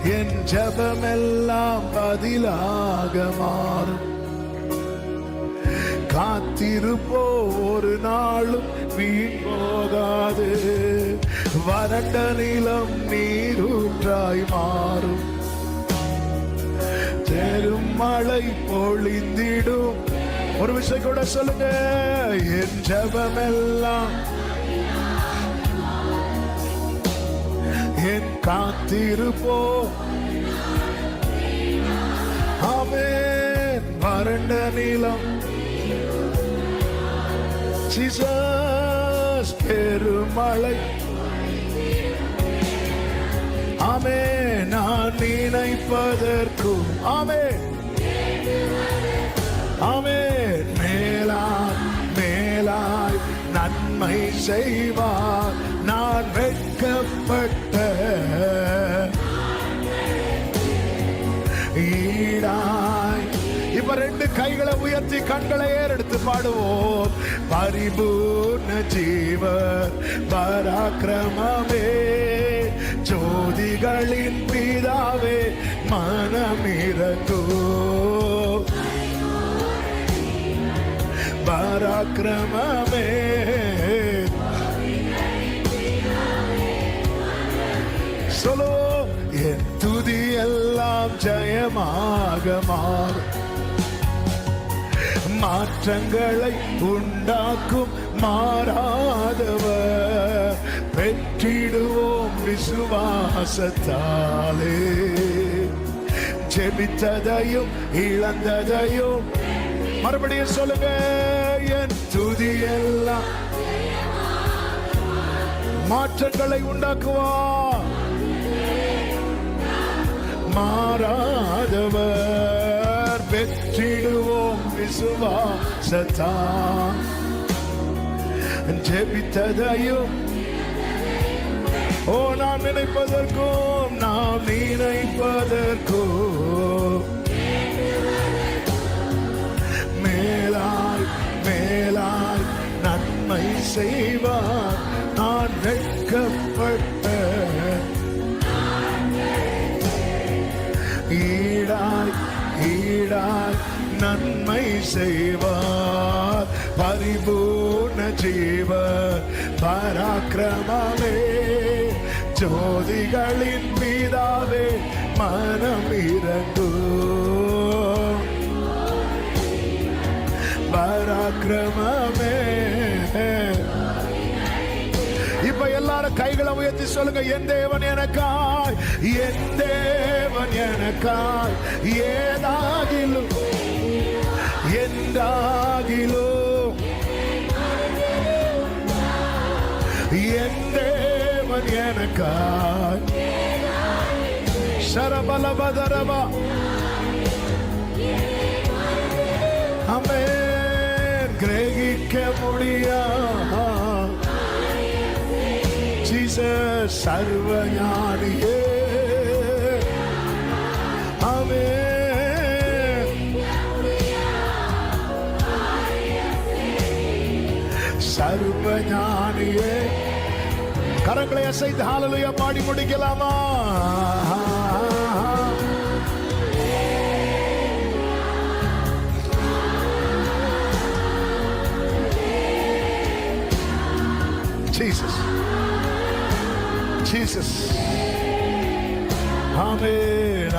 என் ஜெபமெல்லாம் பதிலாக மாறும். காத்திருப்போ ஒரு நாளும் வீண் போகாது. வறண்ட நிலம் நீரூற்றாய் மாறும். பெரும் மழை பொழிந்திடும். ஒரு விஷயம் கூட சொல்லுங்க, என் ஜெபமெல்லாம் என் காத்திருப்போ. ஆமென். வறண்ட நிலம் ஜீசஸ் பெருமழை. ஆமென். நான் நினைப்பதற்கும் ஆமென் ஆமென் மேலாய் மேலாய் நன்மை செய்வார். நான் வெட்கப்பட்ட ஈடாய். இப்ப ரெண்டு கைகளை உயர்த்தி கண்களை ஏறெடுத்து பாடுவோம். பரிபூர்ண ஜீவர் பராக்கிரமமே, ஜோதிகளின் பிதாவே மனமிரங்கோ. பராக்கிரமமே சொல்லோ. என் துதி எல்லாம் ஜெயமாக மாறும். மாற்றங்களை உண்டாக்கும் மாறாதவர். வெற்றிடுவோம் விசுவாசத்தாலே. ஜெபித்ததையும் இழந்ததையும் மறுபடியும் சொல்லுங்க. என் துதி எல்லாம் மாற்றங்களை உண்டாக்குவார். மாறாதவர். வெற்றிடுவோம் விசுவாசத்தால். ஜெபித்ததையும் ஓ நாம் நினைப்பதற்கும் நாம் நினைப்பதற்கும் மேலாய் மேலாய் நன்மை செய்வார். நான் வெட்கப்பட்ட ஈடாய் ஈடாய் நன்மை செய்வார். பரிபூர்ண ஜீவர் பராக்கிரமமே, ஜோதிகளின் பிதாவே மனம் இறங்கும். பராக்கிரமமே. இப்ப எல்லாரும் கைகளை உயர்த்தி சொல்லுங்க. என் தேவன் எனக்காய், என் தேவன் எனக்காய் ஏதாகிலும் எந்தாகிலும் என் தேவன் எனக்காய். சரபலபதரபா ஆமென். கிரகிக்க முடியாது ஜீசஸ் சர்வஞானியே. ஆமென். சர்வஞானியே. கரங்களை அசைத்து ஹல்லேலூயா பாடி முடிக்கலாமா? Jesus, Jesus, Amen.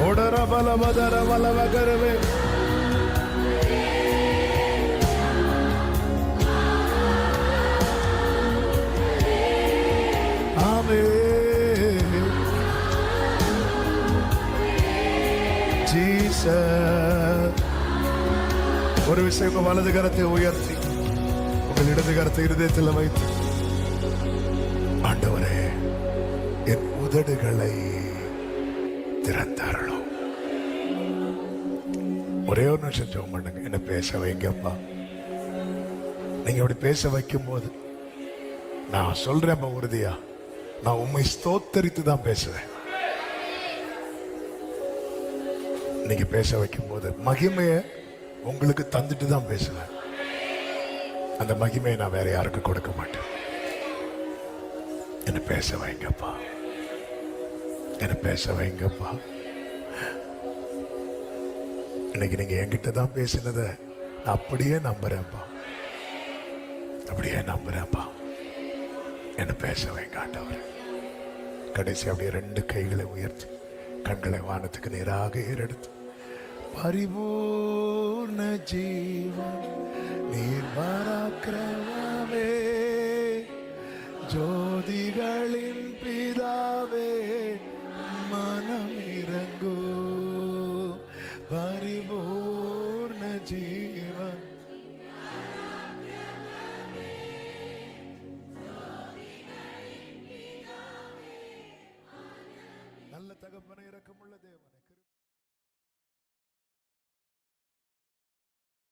Odara bala badara bala vagarve. Amen. Jesus. ஒரு விஷயம், உங்க வலது கரத்தை உயர்த்தி உங்கள் இடது கரத்தை இருதயத்தில் வைத்து, ஆண்டவரே என் உதடுகளை திறந்தாரணும். ஒரே ஒரு நிமிஷம் ஜெபம் பண்ணுங்க. என்ன பேச வைங்கப்பா. நீங்க அப்படி பேச வைக்கும் போது நான் சொல்றேன் உறுதியா, நான் உண்மை ஸ்தோத்தரித்து தான் பேசுவேன். நீங்க பேச வைக்கும் போது மகிமையை உங்களுக்கு தந்துட்டு தான் பேசுவேன். அந்த மகிமையை நான் வேற யாருக்கும் கொடுக்க மாட்டேன். என்ன பேச வைங்கப்பா, என்ன பேச வைங்கப்பா. இன்னைக்கு நீங்க என்கிட்ட தான் பேசினத நான் அப்படியே நம்புறேன்ப்பா, அப்படியே நம்புறேன்ப்பா. என்ன பேச வைங்க ஆண்டவரே. கடைசி அப்படியே ரெண்டு கைகளை உயர்த்தி கண்களை வானத்துக்கு நேராக ஏறெடுத்து, பரிபூர்ண ஜீவன் நீர் பராக்கிரமமே, ஜோதிகளின் பிதாவே மனம் இறங்கோ, பரிபூர்ண ஜீவன். நல்ல தகப்பனை, இரக்கமுள்ள தேவனை